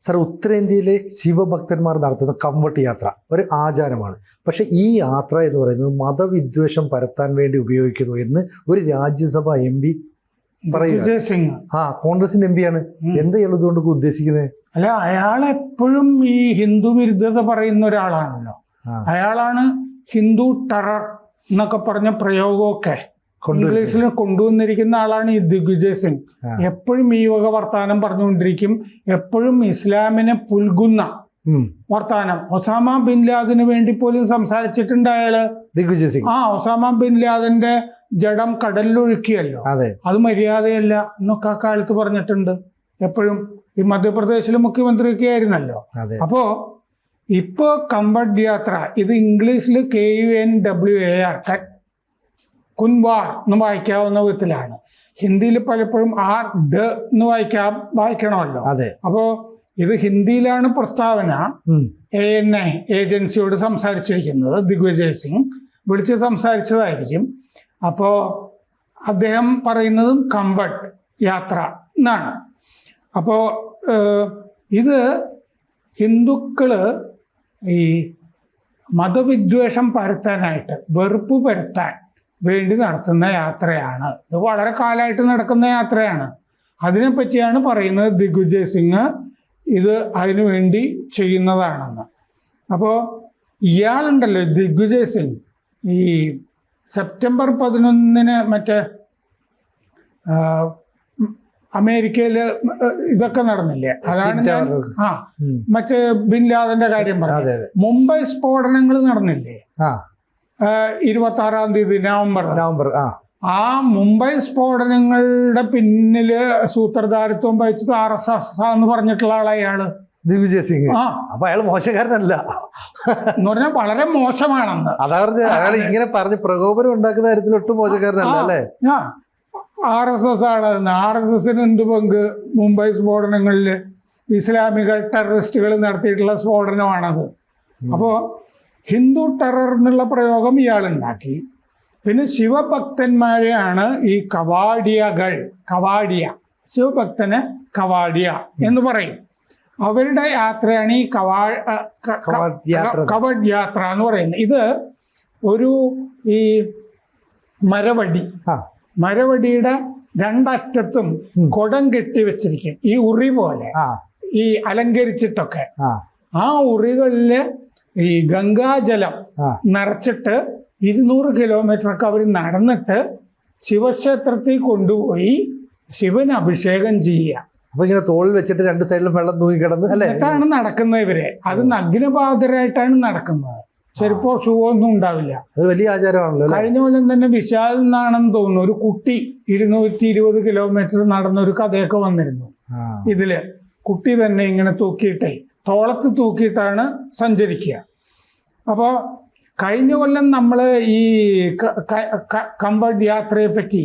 Sir, ഉത്തരേന്ത്യയിലെ ശിവഭക്തന്മാർ നടത്തുന്ന കംവട്ട് യാത്ര ഒരു ആചാരമാണ്. പക്ഷേ ഈ യാത്ര എന്ന് പറയുന്നത് മതവിദ്വേഷം പരത്താൻ വേണ്ടി ഉപയോഗിക്കുന്നു എന്ന് ഒരു രാജ്യസഭ MP പറയുക. കോൺഗ്രസിന്റെ MP ആണ്. എന്താ ഇതുകൊണ്ട് ഉദ്ദേശിക്കുന്നത്? അല്ല, അയാൾ എപ്പോഴും ഈ ഹിന്ദു വിരുദ്ധത പറയുന്ന ഒരാളാണല്ലോ. അയാളാണ് ഹിന്ദു ടെറർ എന്നൊക്കെ പറഞ്ഞ പ്രയോഗമൊക്കെ ഇംഗ്ലീഷിൽ കൊണ്ടുവന്നിരിക്കുന്ന ആളാണ് ഈ ദിഗ്വിജയ് സിംഗ്. എപ്പോഴും ഈ വക വർത്താനം പറഞ്ഞുകൊണ്ടിരിക്കും. എപ്പോഴും ഇസ്ലാമിനെ പുൽകുന്ന വർത്താനം. ഒസാമ ബിൻ ലാദന് വേണ്ടി പോലും സംസാരിച്ചിട്ടുണ്ട് അയാള്, ദിഗ്വിജയ് സിംഗ്. ഒസാമ ബിൻ ലാദന്റെ ജഡം കടലിലൊഴുക്കിയല്ലോ, അത് മര്യാദയല്ല എന്നൊക്കെ ആ കാലത്ത് പറഞ്ഞിട്ടുണ്ട്. എപ്പോഴും ഈ മധ്യപ്രദേശിലെ മുഖ്യമന്ത്രിയൊക്കെ ആയിരുന്നല്ലോ. അപ്പോ ഇപ്പോ കംവട്ട് യാത്ര, ഇത് ഇംഗ്ലീഷിൽ KUNWAR കുൻവാർ എന്ന് വായിക്കാവുന്ന വിധത്തിലാണ്. ഹിന്ദിയിൽ പലപ്പോഴും RD എന്ന് വായിക്കണമല്ലോ. അപ്പോ ഇത് ഹിന്ദിയിലാണ് പ്രസ്താവന. ANI ഏജൻസിയോട് സംസാരിച്ചിരിക്കുന്നത് ദിഗ്വിജയ് സിംഗ് വിളിച്ച് സംസാരിച്ചതായിരിക്കും. അപ്പോ അദ്ദേഹം പറയുന്നതും കംവട്ട് യാത്ര എന്നാണ്. അപ്പോ ഇത് ഹിന്ദുക്കള് ഈ മതവിദ്വേഷം പരത്താനായിട്ട്, വെറുപ്പ് പരത്താൻ വേണ്ടി നടത്തുന്ന യാത്രയാണ്. ഇത് വളരെ കാലമായിട്ട് നടക്കുന്ന യാത്രയാണ്. അതിനെപ്പറ്റിയാണ് പറയുന്നത് ദിഗ്വിജയ് സിംഗ് ഇത് അതിനു വേണ്ടി ചെയ്യുന്നതാണെന്ന്. അപ്പോൾ ഇയാളുണ്ടല്ലോ ദിഗ്വിജയ് സിംഗ്, ഈ സെപ്റ്റംബർ 11 മറ്റേ അമേരിക്കയിൽ ഇതൊക്കെ നടന്നില്ലേ, അതാണ് ഞാൻ മറ്റേ ബിൻ ലാദന്റെ കാര്യം പറഞ്ഞത്. മുംബൈ സ്ഫോടനങ്ങൾ നടന്നില്ലേ 26-ാം തീയതി നവംബർ. ആ മുംബൈ സ്ഫോടനങ്ങളുടെ പിന്നില് സൂത്രധാരിത്വം വഹിച്ചത് RSS എന്ന് പറഞ്ഞിട്ടുള്ള ആളാ അയാള്, ദിഗ്വിജയ് സിംഗ്. അപ്പൊ അയാൾ മോശക്കാരനല്ല എന്ന് പറഞ്ഞാൽ വളരെ മോശമാണെന്ന്. അയാൾ ഇങ്ങനെ പറഞ്ഞ് പ്രകോപനം ഉണ്ടാക്കുന്ന കാര്യത്തിൽ ഒട്ടും മോശക്കാരനല്ല അല്ലേ? RSS ആണെന്ന്. RSSന് എന്ത് പങ്ക് മുംബൈ സ്ഫോടനങ്ങളിൽ? ഇസ്ലാമിക ടെററിസ്റ്റുകൾ നടത്തിയിട്ടുള്ള സ്ഫോടനമാണത്. അപ്പോ ഹിന്ദു ടെറർ എന്നുള്ള പ്രയോഗം ഇയാളുണ്ടാക്കി. പിന്നെ ശിവഭക്തന്മാരെയാണ് ഈ കവാഡിയ, ശിവഭക്തനെ കവാഡിയ എന്ന് പറയും. അവരുടെ യാത്രയാണ് ഈ കവട് യാത്ര എന്ന് പറയുന്നത്. ഇത് ഒരു ഈ മരവടിയുടെ രണ്ടറ്റത്തും കുടം കെട്ടി വെച്ചിരിക്കും, ഈ ഉറി പോലെ ഈ അലങ്കരിച്ചിട്ടൊക്കെ. ആ ഉറികളില് ഈ ഗംഗാജലം നിറച്ചിട്ട് 200 കിലോമീറ്ററൊക്കെ അവർ നടന്നിട്ട് ശിവക്ഷേത്രത്തിൽ കൊണ്ടുപോയി ശിവന് അഭിഷേകം ചെയ്യുക. അപ്പൊ ഇങ്ങനെ തോളിൽ വെച്ചിട്ട് രണ്ട് സൈഡിലും വെള്ളം തൂങ്ങിക്കിടന്ന് എന്നിട്ടാണ് നടക്കുന്നത് ഇവരെ. അത് നഗ്നപാതരായിട്ടാണ് നടക്കുന്നത്. ചെരുപ്പോ ഷൂ ഒന്നും ഉണ്ടാവില്ല. അത് വലിയ ആചാരമാണല്ലോ. കഴിഞ്ഞ കൊല്ലം തന്നെ വിശാൽ എന്നാണെന്ന് തോന്നുന്നു ഒരു കുട്ടി 220 കിലോമീറ്റർ നടന്നൊരു കഥയൊക്കെ വന്നിരുന്നു. ഇതില് കുട്ടി തന്നെ ഇങ്ങനെ തൂക്കിയിട്ടേ, തോളത്ത് തൂക്കിയിട്ടാണ് സഞ്ചരിക്കുക. അപ്പോൾ കഴിഞ്ഞ കൊല്ലം നമ്മൾ ഈ കംവട്ട് യാത്രയെ പറ്റി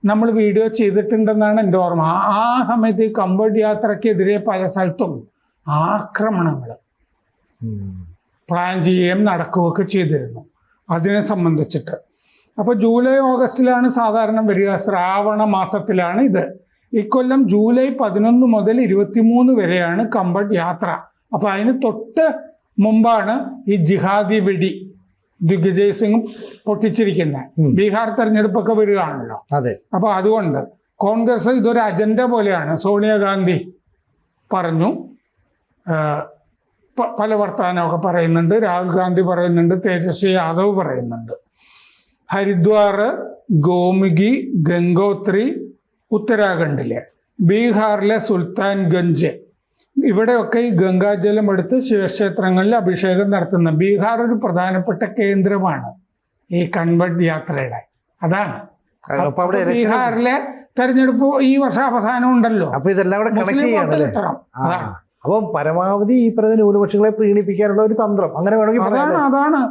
നമ്മൾ വീഡിയോ ചെയ്തിട്ടുണ്ടെന്നാണ് എൻ്റെ ഓർമ്മ. ആ സമയത്ത് ഈ കംവട്ട് യാത്രക്കെതിരെ പല സ്ഥലത്തും ആക്രമണങ്ങൾ പ്ലാൻ ചെയ്യുകയും നടക്കുകയൊക്കെ ചെയ്തിരുന്നു അതിനെ സംബന്ധിച്ചിട്ട്. അപ്പോൾ ജൂലൈ ഓഗസ്റ്റിലാണ് സാധാരണ വരിക, ശ്രാവണ മാസത്തിലാണ് ഇത്. ഇക്കൊല്ലം ജൂലൈ 11 മുതൽ 23 വരെയാണ് കംവട്ട് യാത്ര. അപ്പോൾ അതിന് തൊട്ട് മുമ്പാണ് ഈ ജിഹാദി വെടി ദിഗ്വിജയ് സിംഗ് പൊട്ടിച്ചിരിക്കുന്നത്. ബീഹാർ തെരഞ്ഞെടുപ്പൊക്കെ വരികയാണല്ലോ. അപ്പോൾ അതുകൊണ്ട് കോൺഗ്രസ് ഇതൊരു അജണ്ട പോലെയാണ്. സോണിയാഗാന്ധി പറഞ്ഞു, പല വർത്തമാനമൊക്കെ പറയുന്നുണ്ട്, രാഹുൽ ഗാന്ധി പറയുന്നുണ്ട്, തേജസ്വി യാദവ് പറയുന്നുണ്ട്. ഹരിദ്വാർ, ഗോമുഖി, ഗംഗോത്രി ഉത്തരാഖണ്ഡിലെ, ബീഹാറിലെ സുൽത്താൻഗഞ്ച്, ഇവിടെയൊക്കെ ഈ ഗംഗാജലം എടുത്ത് ശിവക്ഷേത്രങ്ങളിൽ അഭിഷേകം നടത്തുന്ന ബീഹാർ ഒരു പ്രധാനപ്പെട്ട കേന്ദ്രമാണ് ഈ കംവട്ട് യാത്രയുടെ. അതാണ് ബീഹാറിലെ തെരഞ്ഞെടുപ്പ് ഈ വർഷം അവസാനം ഉണ്ടല്ലോ. അപ്പൊ ഇതെല്ലാം കൂടെ കണക്ട് ചെയ്യണം. അപ്പം പരമാവധി ഈ പറഞ്ഞ ന്യൂനപക്ഷങ്ങളെ പ്രീണിപ്പിക്കാനുള്ള ഒരു തന്ത്രം, അങ്ങനെ വേണമെങ്കിൽ അതാണ്.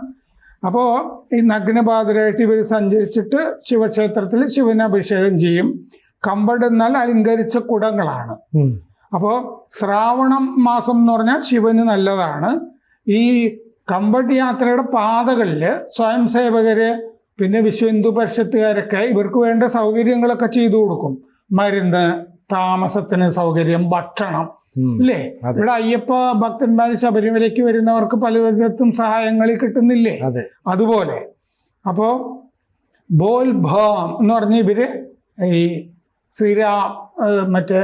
അപ്പോൾ ഈ നഗ്നപാതരായിട്ട് ഇവർ സഞ്ചരിച്ചിട്ട് ശിവക്ഷേത്രത്തിൽ ശിവന് അഭിഷേകം ചെയ്യും. കംവട്ട് എന്നാൽ അലങ്കരിച്ച കുടങ്ങളാണ്. അപ്പോൾ ശ്രാവണം മാസം എന്ന് പറഞ്ഞാൽ ശിവന് നല്ലതാണ്. ഈ കംവട്ട് യാത്രയുടെ പാതകളിൽ സ്വയം സേവകര്, പിന്നെ വിശ്വ ഹിന്ദു പരിഷത്തുകാരൊക്കെ ഇവർക്ക് വേണ്ട സൗകര്യങ്ങളൊക്കെ ചെയ്തു കൊടുക്കും. മരുന്ന്, താമസത്തിന് സൗകര്യം, ഭക്ഷണം, ഇല്ലേ? ഇവിടെ അയ്യപ്പ ഭക്തന്മാർ ശബരിമലയ്ക്ക് വരുന്നവർക്ക് പലതരത്തിലും സഹായങ്ങൾ കിട്ടുന്നില്ലേ? അതുപോലെ അപ്പോ ബോൽ ഭാം എന്ന് പറഞ്ഞ ഇവര് ഈ ശ്രീരാം മറ്റേ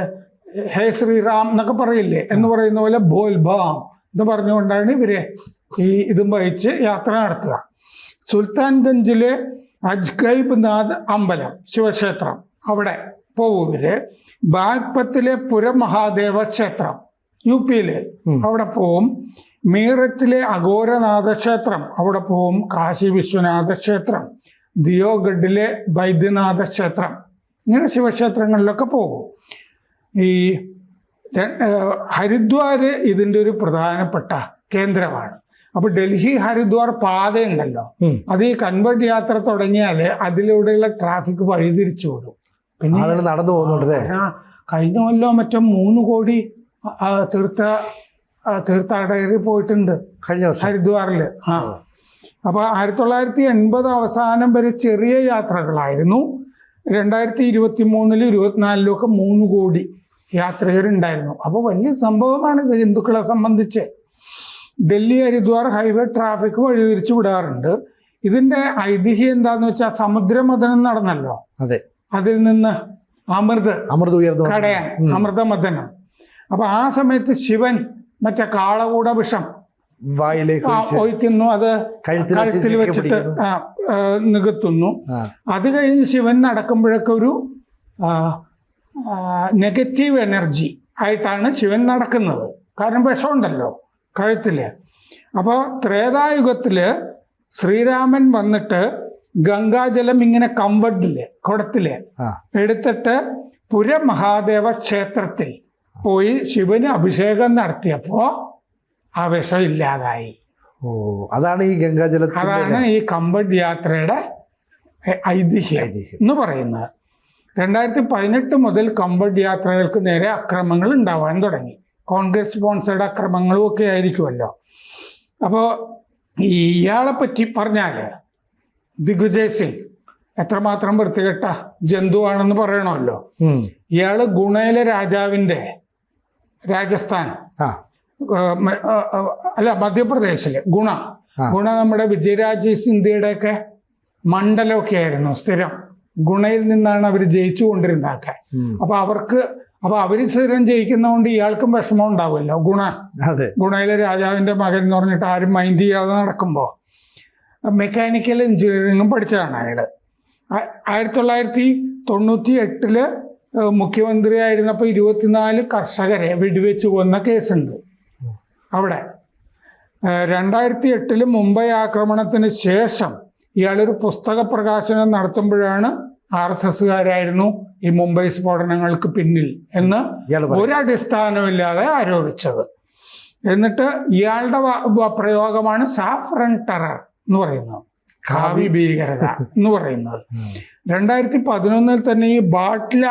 ഹേ ശ്രീറാം എന്നൊക്കെ പറയില്ലേ എന്ന് പറയുന്ന പോലെ ബോൽ ഭാം എന്ന് പറഞ്ഞുകൊണ്ടാണ് ഇവര് ഈ ഇതും വഹിച്ച് യാത്ര നടത്തുക. സുൽത്താൻഗഞ്ചിലെ അജ്ഗൈബ് നാഥ് അമ്പലം ശിവക്ഷേത്രം അവിടെ പോകും ഇവര്. ബാഗ്പത്തിലെ പുരമഹാദേവ ക്ഷേത്രം UP-യില് അവിടെ പോവും. മീററ്റിലെ അഘോരനാഥ ക്ഷേത്രം അവിടെ പോവും. കാശി വിശ്വനാഥ ക്ഷേത്രം, ദിയോഗഡിലെ ബൈദ്യനാഥ ക്ഷേത്രം, ഇങ്ങനെ ശിവക്ഷേത്രങ്ങളിലൊക്കെ പോകും. ഈ ഹരിദ്വാര് ഇതിൻ്റെ ഒരു പ്രധാനപ്പെട്ട കേന്ദ്രമാണ്. അപ്പൊ ഡൽഹി ഹരിദ്വാർ പാതയുണ്ടല്ലോ, അത് ഈ കൺവേർട്ട് യാത്ര തുടങ്ങിയാല് അതിലൂടെയുള്ള ട്രാഫിക് വഴിതിരിച്ചു വിടും. പിന്നെ നടന്നു പോകുന്നുണ്ട്. കഴിഞ്ഞ കൊല്ലം മറ്റോ 3 കോടി തീർത്ഥാടകർ പോയിട്ടുണ്ട് ഹരിദ്വാറിൽ. അപ്പൊ 1980 അവസാനം വരെ ചെറിയ യാത്രകളായിരുന്നു. 2023-ലും 24-ലും ഒക്കെ 3 കോടി യാത്രികരുണ്ടായിരുന്നു. അപ്പോൾ വലിയ സംഭവമാണ് ഇത് ഹിന്ദുക്കളെ സംബന്ധിച്ച്. ഡൽഹി ഹരിദ്വാർ ഹൈവേ ട്രാഫിക് വഴിതിരിച്ചു വിടാറുണ്ട്. ഇതിന്റെ ഐതിഹ്യം എന്താന്ന് വെച്ചാൽ സമുദ്രമഥനം നടന്നല്ലോ, അതിൽ നിന്ന് അമൃത് കടയാൻ അമൃതമഥനം. അപ്പൊ ആ സമയത്ത് ശിവൻ മറ്റേ കാളകൂട വിഷം ഒഴിക്കുന്നു, അത് കഴുത്തിൽ വെച്ചിട്ട് നികത്തുന്നു. അത് കഴിഞ്ഞ് ശിവൻ നടക്കുമ്പോഴൊക്കെ ഒരു നെഗറ്റീവ് എനർജി ആയിട്ടാണ് ശിവൻ നടക്കുന്നത്. കാരണം വിഷമുണ്ടല്ലോ കഴുത്തില്. അപ്പോൾ ത്രേതായുഗത്തില് ശ്രീരാമൻ വന്നിട്ട് ഗംഗാജലം ഇങ്ങനെ കമ്പഡില് കുടത്തില് എടുത്തിട്ട് പുരമഹാദേവ ക്ഷേത്രത്തിൽ പോയി ശിവന് അഭിഷേകം നടത്തിയപ്പോ ആ വിഷം ഇല്ലാതായി. അതാണ് ഈ ഗംഗാജലം, അതാണ് ഈ കമ്പഡ് യാത്രയുടെ ഐതിഹ്യം എന്ന് പറയുന്നത്. 2018 മുതൽ കമ്പഡ് യാത്രകൾക്ക് നേരെ അക്രമങ്ങൾ ഉണ്ടാവാൻ തുടങ്ങി. കോൺഗ്രസ് സ്പോൺസേഡ് അക്രമങ്ങളും ഒക്കെ ആയിരിക്കുമല്ലോ. അപ്പോൾ ഇയാളെ പറ്റി പറഞ്ഞാല് ദിഗ്വിജയ് സിംഗ് എത്രമാത്രം വൃത്തികെട്ട ജന്തുവാണെന്ന് പറയണമല്ലോ. ഇയാള് ഗുണയിലെ രാജാവിന്റെ രാജസ്ഥാൻ അല്ല മധ്യപ്രദേശില് ഗുണ നമ്മുടെ വിജയരാജ് സിന്ധ്യയുടെ ഒക്കെ മണ്ഡലമൊക്കെ ആയിരുന്നു സ്ഥിരം. ഗുണയിൽ നിന്നാണ് അവർ ജയിച്ചു കൊണ്ടിരുന്നതൊക്കെ. അപ്പൊ അവര് സ്ഥിരം ജയിക്കുന്നതുകൊണ്ട് ഇയാൾക്കും വിഷമം ഉണ്ടാവുമല്ലോ. ഗുണയിലെ രാജാവിന്റെ മകൻ എന്ന് പറഞ്ഞിട്ട് ആരും മൈൻഡ് ചെയ്യാതെ നടക്കുമ്പോ മെക്കാനിക്കൽ എഞ്ചിനീയറിംഗും പഠിച്ചതാണ് അയാള്. 1998 മുഖ്യമന്ത്രി ആയിരുന്നപ്പോൾ 24 കർഷകരെ വെടിവെച്ച് കൊന്ന കേസുണ്ട് അവിടെ. 2008 മുംബൈ ആക്രമണത്തിന് ശേഷം ഇയാളൊരു പുസ്തക പ്രകാശനം നടത്തുമ്പോഴാണ് RSSകാരായിരുന്നു ഈ മുംബൈ സ്ഫോടനങ്ങൾക്ക് പിന്നിൽ എന്ന് ഒരടിസ്ഥാനമില്ലാതെ ആരോപിച്ചത്. എന്നിട്ട് ഇയാളുടെ പ്രയോഗമാണ് സാഫ്രൻ ടെറർ എന്ന് പറയുന്നത്, കാവി ഭീകരത എന്ന് പറയുന്നത്. 2011 തന്നെ ഈ ബാട്ട്ല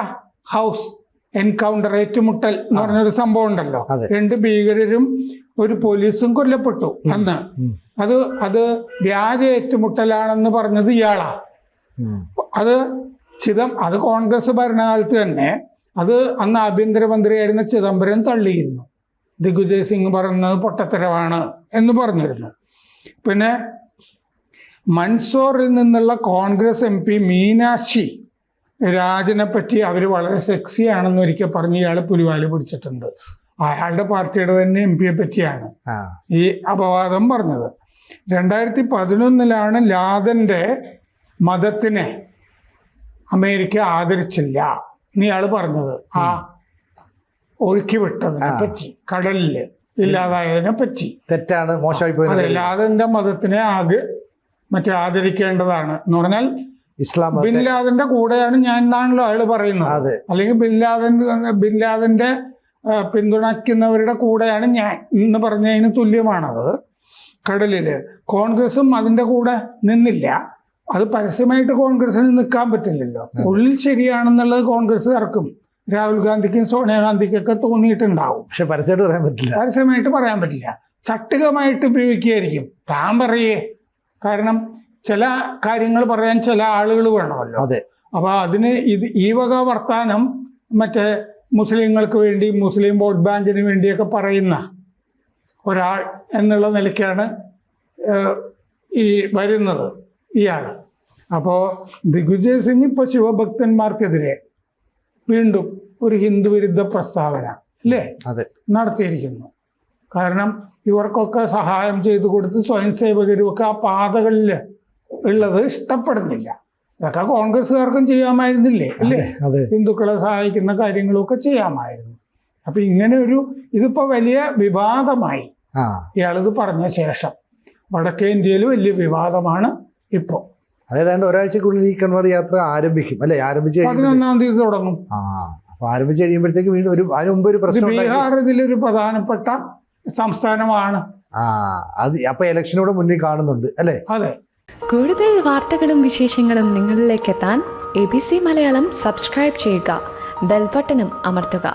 ഹൗസ് എൻകൗണ്ടർ, ഏറ്റുമുട്ടൽ എന്ന് പറഞ്ഞൊരു സംഭവം ഉണ്ടല്ലോ. 2 ഭീകരരും ഒരു പോലീസും കൊല്ലപ്പെട്ടു അന്ന്. അത് വ്യാജ ഏറ്റുമുട്ടലാണെന്ന് പറഞ്ഞത് ഇയാളാ. അത് കോൺഗ്രസ് ഭരണകാലത്ത് തന്നെ അത് അന്ന് ആഭ്യന്തരമന്ത്രിയായിരുന്ന ചിദംബരം തള്ളിയിരുന്നു. ദിഗ്വിജയ് സിംഗ് പറയുന്നത് പൊട്ടത്തരമാണ് എന്ന് പറഞ്ഞിരുന്നു. പിന്നെ മൻസോറിൽ നിന്നുള്ള കോൺഗ്രസ് MP മീനാക്ഷി രാജനെ പറ്റി അവർ വളരെ സെക്സിയാണെന്ന് ഒരിക്കൽ പറഞ്ഞ് ഇയാൾ പുലിവാല് പിടിച്ചിട്ടുണ്ട്. അയാളുടെ പാർട്ടിയുടെ തന്നെ MP പറ്റിയാണ് ഈ അപവാദം പറഞ്ഞത്. 2011 ലാദന്റെ മതത്തിനെ അമേരിക്ക ആദരിച്ചില്ല എന്ന് ഇയാൾ പറഞ്ഞത്. ഒഴുക്കി വിട്ടതിനെ പറ്റി, കടലില് ഇല്ലാതായതിനെ പറ്റി തെറ്റാണ്, മോശമായി പോയത്. ലാദന്റെ മതത്തിനെ ആദരിക്കേണ്ടതാണ് എന്ന് പറഞ്ഞാൽ ബിൻ ലാദന്റെ കൂടെയാണ് ഞാൻ എന്നാണല്ലോ അയാൾ പറയുന്നത്. അല്ലെങ്കിൽ ബിൻ ലാദന്റെ പിന്തുണയ്ക്കുന്നവരുടെ കൂടെയാണ് ഞാൻ എന്ന് പറഞ്ഞതിന് തുല്യമാണത്. കടലില് കോൺഗ്രസും അതിന്റെ കൂടെ നിന്നില്ല. അത് പരസ്യമായിട്ട് കോൺഗ്രസിന് നിൽക്കാൻ പറ്റില്ലല്ലോ. ഉള്ളിൽ ശരിയാണെന്നുള്ളത് കോൺഗ്രസ്സുകാർക്കും രാഹുൽ ഗാന്ധിക്കും സോണിയാഗാന്ധിക്കൊക്കെ തോന്നിയിട്ടുണ്ടാവും. പക്ഷെ പരസ്യമായിട്ട് പറയാൻ പറ്റില്ല. ചട്ടുകമായിട്ട് ഉപയോഗിക്കുകയായിരിക്കും. താൻ പറയേ, കാരണം ചില കാര്യങ്ങൾ പറയാൻ ചില ആളുകൾ വേണമല്ലോ. അപ്പൊ അതിന് ഈ വക വർത്താനം മറ്റേ മുസ്ലിങ്ങൾക്ക് വേണ്ടി മുസ്ലിം വോട്ട് ബാങ്കിന് വേണ്ടിയൊക്കെ പറയുന്ന ഒരാൾ എന്നുള്ള നിലയ്ക്കാണ് ഈ വരുന്നത് ഇയാൾ. അപ്പോൾ ദിഗ്വിജയ് സിംഗ് ഇപ്പോൾ ശിവഭക്തന്മാർക്കെതിരെ വീണ്ടും ഒരു ഹിന്ദു വിരുദ്ധ പ്രസ്താവന അല്ലേ നടത്തിയിരിക്കുന്നു. കാരണം ഇവർക്കൊക്കെ സഹായം ചെയ്തു കൊടുത്ത് സ്വയം സേവകരുമൊക്കെ ആ പാതകളിൽ ഉള്ളത് ഇഷ്ടപ്പെടുന്നില്ല. ഇതൊക്കെ കോൺഗ്രസ്സുകാർക്കും ചെയ്യാമായിരുന്നില്ലേ അല്ലേ? ഹിന്ദുക്കളെ സഹായിക്കുന്ന കാര്യങ്ങളൊക്കെ ചെയ്യാമായിരുന്നു. അപ്പൊ ഇങ്ങനെ ഇതിപ്പോ വലിയ വിവാദമായി ഇയാളിത് പറഞ്ഞ ശേഷം. വടക്കേ ഇന്ത്യയിൽ വലിയ വിവാദമാണ് ഇപ്പോൾ. അതായത് ഒരാഴ്ചക്കുള്ളിൽ ഈ കൺവർ യാത്ര ആരംഭിക്കും അല്ലെ? 11-ാം തീയതി തുടങ്ങും. അപ്പൊ ആരംഭിച്ച് കഴിയുമ്പോഴത്തേക്ക് വീണ്ടും അതിന് മുമ്പ് ഒരു പ്രശ്നം. ബീഹാർ ഇതിലൊരു പ്രധാനപ്പെട്ട സംസ്ഥാനമാണ്. അപ്പൊ ഇലക്ഷനോട് മുന്നിൽ കാണുന്നുണ്ട് അല്ലേ? അതെ. കൂടുതൽ വാർത്തകളും വിശേഷങ്ങളും നിങ്ങളിലേക്ക് എത്താൻ ABC മലയാളം സബ്സ്ക്രൈബ് ചെയ്യുക, ബെൽബട്ടനും അമർത്തുക.